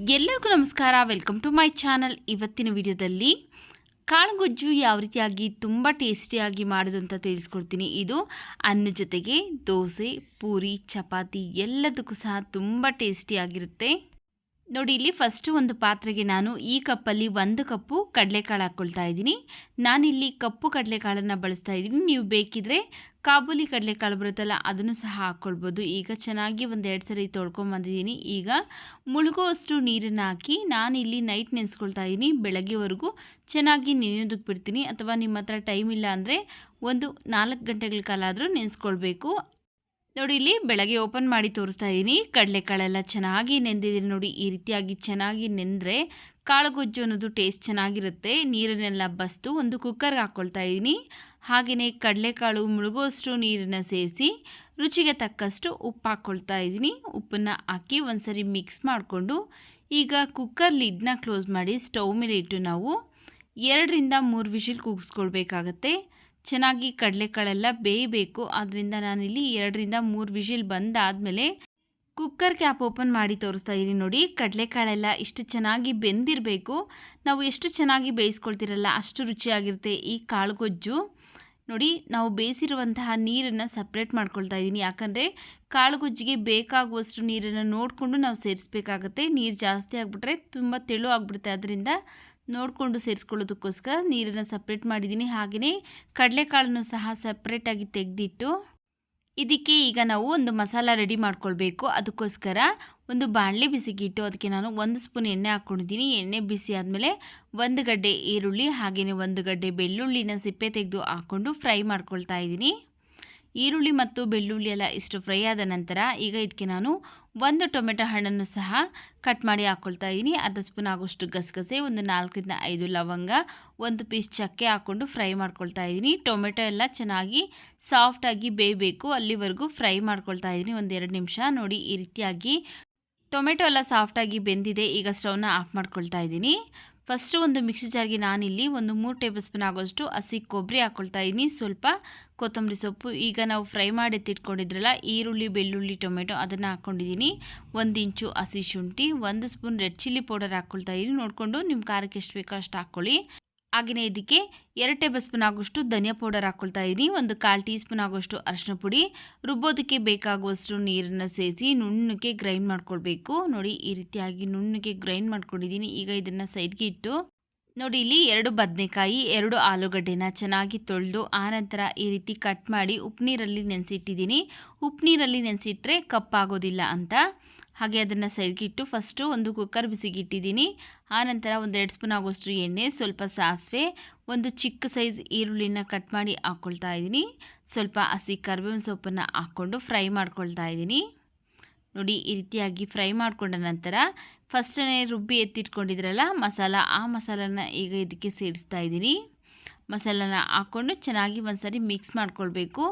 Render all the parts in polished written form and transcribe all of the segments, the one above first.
ಎಲ್ಲರಿಗೂ ನಮಸ್ಕಾರ. Welcome to my channel. ಇವತ್ತಿನ ವಿಡಿಯೋದಲ್ಲಿ ಕಾಳುಗೊಜ್ಜು ಯಾವ ರೀತಿಯಾಗಿ ತುಂಬ ಟೇಸ್ಟಿಯಾಗಿ ಮಾಡೋದು ಅಂತ ತಿಳಿಸ್ಕೊಡ್ತೀನಿ. ಇದು ಅನ್ನ ಜೊತೆಗೆ ದೋಸೆ, ಪೂರಿ, ಚಪಾತಿ ಎಲ್ಲದಕ್ಕೂ ಸಹ ತುಂಬ ಟೇಸ್ಟಿಯಾಗಿರುತ್ತೆ. ನೋಡಿ, ಇಲ್ಲಿ ಫಸ್ಟು ಒಂದು ಪಾತ್ರೆಗೆ ನಾನು ಈ ಕಪ್ಪಲ್ಲಿ 1 ಕಪ್ಪು ಕಡಲೆಕಾಳು ಹಾಕ್ಕೊಳ್ತಾ ಇದ್ದೀನಿ. ನಾನಿಲ್ಲಿ ಕಪ್ಪು ಕಡಲೆಕಾಳನ್ನು ಬಳಸ್ತಾ ಇದ್ದೀನಿ. ನೀವು ಬೇಕಿದ್ರೆ ಕಾಬೂಲಿ ಕಡಲೆಕಾಳು ಬರುತ್ತಲ್ಲ, ಅದನ್ನು ಸಹ ಹಾಕ್ಕೊಳ್ಬೋದು. ಈಗ ಚೆನ್ನಾಗಿ 1-2 ಸರಿ ತೊಳ್ಕೊಂಬಂದಿದ್ದೀನಿ. ಈಗ ಮುಳುಗುವಷ್ಟು ನೀರನ್ನು ಹಾಕಿ ನಾನಿಲ್ಲಿ ನೈಟ್ ನೆನೆಸ್ಕೊಳ್ತಾ ಇದ್ದೀನಿ. ಬೆಳಗ್ಗೆವರೆಗೂ ಚೆನ್ನಾಗಿ ನೆನೆಯೋದಕ್ಕೆ ಬಿಡ್ತೀನಿ. ಅಥವಾ ನಿಮ್ಮ ಹತ್ರ ಟೈಮ್ ಇಲ್ಲ ಅಂದರೆ ಒಂದು 4 ಗಂಟೆಗಳ ಕಾಲ ಆದರೂ ನೆನೆಸ್ಕೊಳ್ಬೇಕು. ನೋಡಿ, ಇಲ್ಲಿ ಬೆಳಗ್ಗೆ ಓಪನ್ ಮಾಡಿ ತೋರಿಸ್ತಾ ಇದ್ದೀನಿ. ಕಡಲೆಕಾಳೆಲ್ಲ ಚೆನ್ನಾಗಿ ನೆಂದಿದ್ದೀನಿ. ನೋಡಿ, ಈ ರೀತಿಯಾಗಿ ಚೆನ್ನಾಗಿ ನೆಂದರೆ ಕಾಳುಗೊಜ್ಜು ಅನ್ನೋದು ಟೇಸ್ಟ್ ಚೆನ್ನಾಗಿರುತ್ತೆ. ನೀರನ್ನೆಲ್ಲ ಬಸ್ತು ಒಂದು ಕುಕ್ಕರ್ಗೆ ಹಾಕ್ಕೊಳ್ತಾ ಇದ್ದೀನಿ. ಹಾಗೆಯೇ ಕಡಲೆಕಾಳು ಮುಳುಗುವಷ್ಟು ನೀರನ್ನು ಸೇರಿಸಿ ರುಚಿಗೆ ತಕ್ಕಷ್ಟು ಉಪ್ಪು ಹಾಕ್ಕೊಳ್ತಾ ಇದ್ದೀನಿ. ಉಪ್ಪನ್ನು ಹಾಕಿ ಒಂದ್ಸರಿ ಮಿಕ್ಸ್ ಮಾಡಿಕೊಂಡು ಈಗ ಕುಕ್ಕರ್ ಲಿಡ್ನ ಕ್ಲೋಸ್ ಮಾಡಿ ಸ್ಟವ್ ಮೇಲೆ ಇಟ್ಟು ನಾವು 2-3 ವಿಷಿಲ್ ಕೂಗಿಸ್ಕೊಳ್ಬೇಕಾಗತ್ತೆ. ಚೆನ್ನಾಗಿ ಕಡಲೆಕಾಳೆಲ್ಲ ಬೇಯಬೇಕು. ಆದ್ದರಿಂದ ನಾನಿಲ್ಲಿ 2-3 ವಿಷಿಲ್ ಬಂದಾದಮೇಲೆ ಕುಕ್ಕರ್ ಕ್ಯಾಪ್ ಓಪನ್ ಮಾಡಿ ತೋರಿಸ್ತಾ ಇದ್ದೀನಿ. ನೋಡಿ, ಕಡಲೆಕಾಳೆಲ್ಲ ಇಷ್ಟು ಚೆನ್ನಾಗಿ ಬೆಂದಿರಬೇಕು. ನಾವು ಎಷ್ಟು ಚೆನ್ನಾಗಿ ಬೇಯಿಸ್ಕೊಳ್ತಿರಲ್ಲ ಅಷ್ಟು ರುಚಿಯಾಗಿರುತ್ತೆ ಈ ಕಾಳುಗೊಜ್ಜು. ನೋಡಿ, ನಾವು ಬೇಯಿಸಿರುವಂತಹ ನೀರನ್ನು ಸಪ್ರೇಟ್ ಮಾಡ್ಕೊಳ್ತಾ ಇದ್ದೀನಿ. ಯಾಕಂದರೆ ಕಾಳುಗೊಜ್ಜಿಗೆ ಬೇಕಾಗುವಷ್ಟು ನೀರನ್ನು ನೋಡಿಕೊಂಡು ನಾವು ಸೇರಿಸ್ಬೇಕಾಗತ್ತೆ. ನೀರು ಜಾಸ್ತಿ ಆಗಿಬಿಟ್ರೆ ತುಂಬ ತೆಳು ಆಗಿಬಿಡುತ್ತೆ. ಅದರಿಂದ ನೋಡಿಕೊಂಡು ಸೇರಿಸ್ಕೊಳ್ಳೋದಕ್ಕೋಸ್ಕರ ನೀರನ್ನು ಸಪ್ರೇಟ್ ಮಾಡಿದ್ದೀನಿ. ಹಾಗೆಯೇ ಕಡಲೆಕಾಳನ್ನು ಸಹ ಸಪ್ರೇಟಾಗಿ ತೆಗೆದಿಟ್ಟು ಇದಕ್ಕೆ ಈಗ ನಾವು ಒಂದು ಮಸಾಲ ರೆಡಿ ಮಾಡ್ಕೊಳ್ಬೇಕು. ಅದಕ್ಕೋಸ್ಕರ ಒಂದು ಬಾಣಲೆ ಬಿಸಿಗಿಟ್ಟು ಅದಕ್ಕೆ ನಾನು 1 ಸ್ಪೂನ್ ಎಣ್ಣೆ ಹಾಕ್ಕೊಂಡಿದ್ದೀನಿ. ಎಣ್ಣೆ ಬಿಸಿ ಆದಮೇಲೆ 1 ಗಡ್ಡೆ ಈರುಳ್ಳಿ ಹಾಗೆಯೇ 1 ಗಡ್ಡೆ ಬೆಳ್ಳುಳ್ಳಿನ ಸಿಪ್ಪೆ ತೆಗೆದು ಹಾಕ್ಕೊಂಡು ಫ್ರೈ ಮಾಡ್ಕೊಳ್ತಾ ಇದ್ದೀನಿ. ಈರುಳ್ಳಿ ಮತ್ತು ಬೆಳ್ಳುಳ್ಳಿ ಎಲ್ಲ ಇಷ್ಟು ಫ್ರೈ ಆದ ನಂತರ ಈಗ ಇದಕ್ಕೆ ನಾನು 1 ಟೊಮೆಟೊ ಹಣ್ಣನ್ನು ಸಹ ಕಟ್ ಮಾಡಿ ಹಾಕ್ಕೊಳ್ತಾ ಇದ್ದೀನಿ. ಅರ್ಧ ಸ್ಪೂನ್ ಆಗೋಷ್ಟು ಗಸಗಸೆ, ಒಂದು 4-5 ಲವಂಗ, 1 ಪೀಸ್ ಚಕ್ಕೆ ಹಾಕ್ಕೊಂಡು ಫ್ರೈ ಮಾಡ್ಕೊಳ್ತಾ ಇದ್ದೀನಿ. ಟೊಮೆಟೊ ಎಲ್ಲ ಚೆನ್ನಾಗಿ ಸಾಫ್ಟಾಗಿ ಬೇಯಬೇಕು, ಅಲ್ಲಿವರೆಗೂ ಫ್ರೈ ಮಾಡ್ಕೊಳ್ತಾ ಇದ್ದೀನಿ 1-2 ನಿಮಿಷ. ನೋಡಿ, ಈ ರೀತಿಯಾಗಿ ಟೊಮೆಟೊ ಎಲ್ಲ ಸಾಫ್ಟಾಗಿ ಬೆಂದಿದೆ. ಈಗ ಸ್ಟವ್ನ ಆಫ್ ಮಾಡ್ಕೊಳ್ತಾ ಇದ್ದೀನಿ. ಫಸ್ಟು ಒಂದು ಮಿಕ್ಸಿ ಜಾರ್ಗೆ ನಾನಿಲ್ಲಿ 3 ಟೇಬಲ್ ಸ್ಪೂನ್ ಆಗೋಷ್ಟು ಹಸಿ ಕೊಬ್ಬರಿ ಹಾಕ್ಕೊಳ್ತಾ ಇದ್ದೀನಿ. ಸ್ವಲ್ಪ ಕೊತ್ತಂಬರಿ ಸೊಪ್ಪು, ಈಗ ನಾವು ಫ್ರೈ ಮಾಡಿ ಎತ್ತಿಟ್ಕೊಂಡಿದ್ರಲ್ಲ ಈರುಳ್ಳಿ, ಬೆಳ್ಳುಳ್ಳಿ, ಟೊಮೆಟೊ ಅದನ್ನು ಹಾಕ್ಕೊಂಡಿದ್ದೀನಿ. 1 ಇಂಚು ಹಸಿ ಶುಂಠಿ, 1 ಸ್ಪೂನ್ ರೆಡ್ ಚಿಲ್ಲಿ ಪೌಡರ್ ಹಾಕ್ಕೊಳ್ತಾ ಇದ್ದೀನಿ. ನೋಡಿಕೊಂಡು ನಿಮ್ಮ ಖಾರಕ್ಕೆ ಎಷ್ಟು ಬೇಕೋ ಅಷ್ಟು ಹಾಕ್ಕೊಳ್ಳಿ. ಹಾಗೆಯೇ ಇದಕ್ಕೆ 2 ಟೇಬಲ್ ಸ್ಪೂನ್ ಆಗೋಷ್ಟು ಧನಿಯಾ ಪೌಡರ್ ಹಾಕ್ಕೊಳ್ತಾ ಇದ್ದೀನಿ. 1/4 ಟೀ ಸ್ಪೂನ್ ಆಗೋಷ್ಟು ಅರಿಶಿನ ಪುಡಿ. ರುಬ್ಬೋದಕ್ಕೆ ಬೇಕಾಗುವಷ್ಟು ನೀರನ್ನು ಸೇರಿಸಿ ನುಣ್ಣಗೆ ಗ್ರೈಂಡ್ ಮಾಡ್ಕೊಳ್ಬೇಕು. ನೋಡಿ, ಈ ರೀತಿಯಾಗಿ ನುಣ್ಣಗೆ ಗ್ರೈಂಡ್ ಮಾಡ್ಕೊಂಡಿದ್ದೀನಿ. ಈಗ ಇದನ್ನು ಸೈಡ್ಗೆ ಇಟ್ಟು ನೋಡಿ, ಇಲ್ಲಿ 2 ಬದನೆಕಾಯಿ, 2 ಆಲೂಗಡ್ಡೆನ ಚೆನ್ನಾಗಿ ತೊಳೆದು ಆನಂತರ ಈ ರೀತಿ ಕಟ್ ಮಾಡಿ ಉಪ್ಪು ನೀರಲ್ಲಿ ನೆನೆಸಿಟ್ಟಿದ್ದೀನಿ. ಉಪ್ಪು ನೀರಲ್ಲಿ ನೆನೆಸಿಟ್ರೆ ಕಪ್ಪಾಗೋದಿಲ್ಲ ಅಂತ. ಹಾಗೆ ಅದನ್ನು ಸೈಡ್ಗೆ ಇಟ್ಟು ಫಸ್ಟು ಒಂದು ಕುಕ್ಕರ್ ಬಿಸಿಗೆ ಇಟ್ಟಿದ್ದೀನಿ. ಆನಂತರ 1-2 ಸ್ಪೂನ್ ಆಗೋಷ್ಟು ಎಣ್ಣೆ, ಸ್ವಲ್ಪ ಸಾಸಿವೆ, 1 ಚಿಕ್ಕ ಸೈಜ್ ಈರುಳ್ಳಿನ ಕಟ್ ಮಾಡಿ ಹಾಕ್ಕೊಳ್ತಾ ಇದ್ದೀನಿ. ಸ್ವಲ್ಪ ಹಸಿ ಕರಿಬೇವಿನ ಸೊಪ್ಪನ್ನು ಹಾಕ್ಕೊಂಡು ಫ್ರೈ ಮಾಡ್ಕೊಳ್ತಾ ಇದ್ದೀನಿ. ನೋಡಿ, ಈ ರೀತಿಯಾಗಿ ಫ್ರೈ ಮಾಡಿಕೊಂಡ ನಂತರ ಫಸ್ಟೇ ರುಬ್ಬಿ ಎತ್ತಿಟ್ಕೊಂಡಿದ್ರಲ್ಲ ಮಸಾಲ, ಆ ಮಸಾಲನ ಈಗ ಇದಕ್ಕೆ ಸೇರಿಸ್ತಾ ಇದ್ದೀನಿ. ಮಸಾಲನ ಹಾಕ್ಕೊಂಡು ಚೆನ್ನಾಗಿ ಒಂದ್ಸರಿ ಮಿಕ್ಸ್ ಮಾಡ್ಕೊಳ್ಬೇಕು.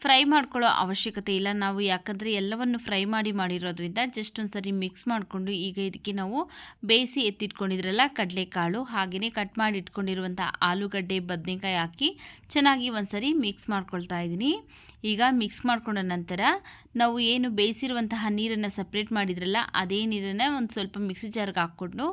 ಫ್ರೈ ಮಾಡ್ಕೊಳ್ಳೋ ಅವಶ್ಯಕತೆ ಇಲ್ಲ ನಾವು, ಯಾಕಂದರೆ ಎಲ್ಲವನ್ನು ಫ್ರೈ ಮಾಡಿರೋದ್ರಿಂದ ಜಸ್ಟ್ ಒಂದು ಸರಿ ಮಿಕ್ಸ್ ಮಾಡಿಕೊಂಡು ಈಗ ಇದಕ್ಕೆ ನಾವು ಬೇಯಿಸಿ ಎತ್ತಿಟ್ಕೊಂಡಿದ್ರಲ್ಲ ಕಡಲೆಕಾಳು ಹಾಗೆಯೇ ಕಟ್ ಮಾಡಿ ಇಟ್ಕೊಂಡಿರುವಂಥ ಆಲೂಗಡ್ಡೆ, ಬದನೆಕಾಯಿ ಹಾಕಿ ಚೆನ್ನಾಗಿ ಒಂದು ಸರಿ ಮಿಕ್ಸ್ ಮಾಡ್ಕೊಳ್ತಾ ಇದ್ದೀನಿ. ಈಗ ಮಿಕ್ಸ್ ಮಾಡ್ಕೊಂಡ ನಂತರ ನಾವು ಏನು ಬೇಯಿಸಿರುವಂತಹ ನೀರನ್ನು ಸಪ್ರೇಟ್ ಮಾಡಿದ್ರಲ್ಲ ಅದೇ ನೀರನ್ನು ಒಂದು ಸ್ವಲ್ಪ ಮಿಕ್ಸಿ ಜಾರ್ಗೆ ಹಾಕ್ಕೊಂಡು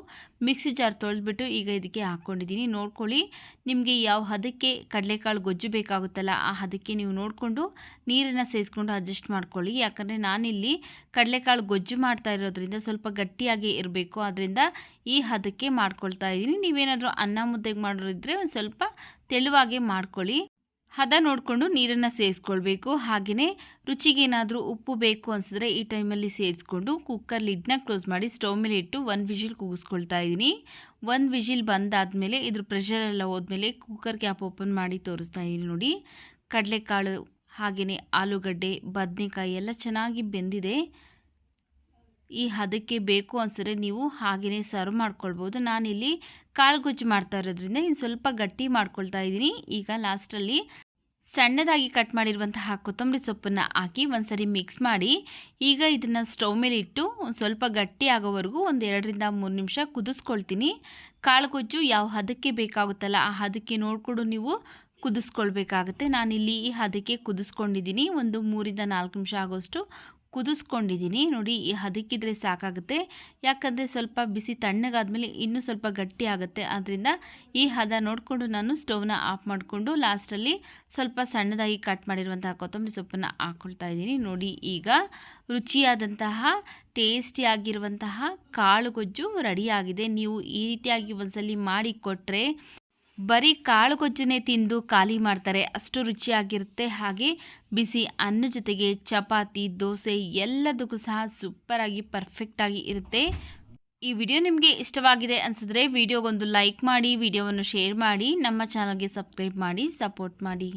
ಮಿಕ್ಸಿ ಜಾರ್ ತೊಳೆದ್ಬಿಟ್ಟು ಈಗ ಇದಕ್ಕೆ ಹಾಕ್ಕೊಂಡಿದ್ದೀನಿ. ನೋಡ್ಕೊಳ್ಳಿ, ನಿಮಗೆ ಯಾವ ಹದಕ್ಕೆ ಕಡಲೆಕಾಳು ಗೊಜ್ಜು ಬೇಕಾಗುತ್ತಲ್ಲ ಆ ಹದಕ್ಕೆ ನೀವು ನೋಡಿಕೊಂಡು ನೀರನ್ನು ಸೇರಿಸ್ಕೊಂಡು ಅಡ್ಜಸ್ಟ್ ಮಾಡ್ಕೊಳ್ಳಿ. ಯಾಕಂದರೆ ನಾನಿಲ್ಲಿ ಕಡಲೆಕಾಳು ಗೊಜ್ಜು ಮಾಡ್ತಾ ಇರೋದ್ರಿಂದ ಸ್ವಲ್ಪ ಗಟ್ಟಿಯಾಗಿ ಇರಬೇಕು, ಅದರಿಂದ ಈ ಹದಕ್ಕೆ ಮಾಡ್ಕೊಳ್ತಾ ಇದ್ದೀನಿ. ನೀವೇನಾದರೂ ಅನ್ನ ಮುದ್ದೆಗೆ ಮಾಡೋರಿದ್ದರೆ ಒಂದು ಸ್ವಲ್ಪ ತೆಳುವಾಗೆ ಮಾಡ್ಕೊಳ್ಳಿ. ಹದ ನೋಡಿಕೊಂಡು ನೀರನ್ನು ಸೇರಿಸ್ಕೊಳ್ಬೇಕು. ಹಾಗೆಯೇ ರುಚಿಗೆ ಏನಾದರೂ ಉಪ್ಪು ಬೇಕು ಅನಿಸಿದ್ರೆ ಈ ಟೈಮಲ್ಲಿ ಸೇರಿಸ್ಕೊಂಡು ಕುಕ್ಕರ್ ಲಿಡ್ನ ಕ್ಲೋಸ್ ಮಾಡಿ ಸ್ಟವ್ ಮೇಲೆ ಇಟ್ಟು 1 ವಿಷಿಲ್ ಕೂಗಿಸ್ಕೊಳ್ತಾ ಇದ್ದೀನಿ. 1 ವಿಷಿಲ್ ಬಂದಾದಮೇಲೆ ಇದ್ರ ಪ್ರೆಷರ್ ಎಲ್ಲ ಹೋದ್ಮೇಲೆ ಕುಕ್ಕರ್ ಕ್ಯಾಪ್ ಓಪನ್ ಮಾಡಿ ತೋರಿಸ್ತಾ ಇದ್ದೀನಿ. ನೋಡಿ, ಕಡಲೆಕಾಳು ಹಾಗೆಯೇ ಆಲೂಗಡ್ಡೆ, ಬದನೆಕಾಯಿ ಎಲ್ಲ ಚೆನ್ನಾಗಿ ಬೆಂದಿದೆ. ಈ ಹದಕ್ಕೆ ಬೇಕು ಅನಿಸಿದ್ರೆ ನೀವು ಹಾಗೆಯೇ ಸರ್ವ್ ಮಾಡ್ಕೊಳ್ಬೋದು. ನಾನಿಲ್ಲಿ ಕಾಳುಗೊಜ್ಜು ಮಾಡ್ತಾ ಇರೋದ್ರಿಂದ ಇನ್ನು ಸ್ವಲ್ಪ ಗಟ್ಟಿ ಮಾಡ್ಕೊಳ್ತಾ ಇದ್ದೀನಿ. ಈಗ ಲಾಸ್ಟಲ್ಲಿ ಸಣ್ಣದಾಗಿ ಕಟ್ ಮಾಡಿರುವಂತಹ ಕೊತ್ತಂಬರಿ ಸೊಪ್ಪನ್ನು ಹಾಕಿ ಒಂದ್ಸರಿ ಮಿಕ್ಸ್ ಮಾಡಿ ಈಗ ಇದನ್ನು ಸ್ಟವ್ ಮೇಲೆ ಇಟ್ಟು ಒಂದು ಸ್ವಲ್ಪ ಗಟ್ಟಿ ಆಗೋವರೆಗೂ 2-3 ನಿಮಿಷ ಕುದಿಸ್ಕೊಳ್ತೀನಿ. ಕಾಳುಗೊಜ್ಜು ಯಾವ ಹದಕ್ಕೆ ಬೇಕಾಗುತ್ತಲ್ಲ ಆ ಹದಕ್ಕೆ ನೋಡಿಕೊಂಡು ನೀವು ಕುದಿಸ್ಕೊಳ್ಬೇಕಾಗುತ್ತೆ. ನಾನಿಲ್ಲಿ ಈ ಹದಕ್ಕೆ ಕುದಿಸ್ಕೊಂಡಿದ್ದೀನಿ. ಒಂದು 3-4 ನಿಮಿಷ ಆಗೋಷ್ಟು ಕುದಿಸ್ಕೊಂಡಿದ್ದೀನಿ ನೋಡಿ. ಈ ಹದಕ್ಕಿದ್ರೆ ಸಾಕಾಗುತ್ತೆ, ಯಾಕಂದರೆ ಸ್ವಲ್ಪ ಬಿಸಿ ತಣ್ಣಗಾದ್ಮೇಲೆ ಇನ್ನೂ ಸ್ವಲ್ಪ ಗಟ್ಟಿ ಆಗುತ್ತೆ. ಆದ್ದರಿಂದ ಈ ಹದ ನೋಡಿಕೊಂಡು ನಾನು ಸ್ಟವ್ನ ಆಫ್ ಮಾಡಿಕೊಂಡು ಲಾಸ್ಟಲ್ಲಿ ಸ್ವಲ್ಪ ಸಣ್ಣದಾಗಿ ಕಟ್ ಮಾಡಿರುವಂತಹ ಕೊತ್ತಂಬರಿ ಸೊಪ್ಪನ್ನು ಹಾಕ್ಕೊಳ್ತಾ ಇದ್ದೀನಿ ನೋಡಿ. ಈಗ ರುಚಿಯಾದಂತಹ ಟೇಸ್ಟಿಯಾಗಿರುವಂತಹ ಕಾಳುಗೊಜ್ಜು ರೆಡಿಯಾಗಿದೆ. ನೀವು ಈ ರೀತಿಯಾಗಿ ಒಂದ್ಸಲಿ ಮಾಡಿ ಕೊಟ್ಟರೆ ಬರೀ ಕಾಳುಗೊಜ್ಜನ್ನೇ ತಿಂದು ಖಾಲಿ ಮಾಡ್ತಾರೆ, ಅಷ್ಟು ರುಚಿಯಾಗಿರುತ್ತೆ. ಹಾಗೆ ಬಿಸಿ ಅನ್ನ ಜೊತೆಗೆ ಚಪಾತಿ, ದೋಸೆ ಎಲ್ಲದಕ್ಕೂ ಸಹ ಸೂಪರಾಗಿ ಪರ್ಫೆಕ್ಟಾಗಿ ಇರುತ್ತೆ. ಈ ವಿಡಿಯೋ ನಿಮಗೆ ಇಷ್ಟವಾಗಿದೆ ಅನಿಸಿದ್ರೆ ವಿಡಿಯೋಗೊಂದು ಲೈಕ್ ಮಾಡಿ, ವಿಡಿಯೋವನ್ನು ಶೇರ್ ಮಾಡಿ, ನಮ್ಮ ಚಾನಲ್ಗೆ ಸಬ್ಸ್ಕ್ರೈಬ್ ಮಾಡಿ ಸಪೋರ್ಟ್ ಮಾಡಿ.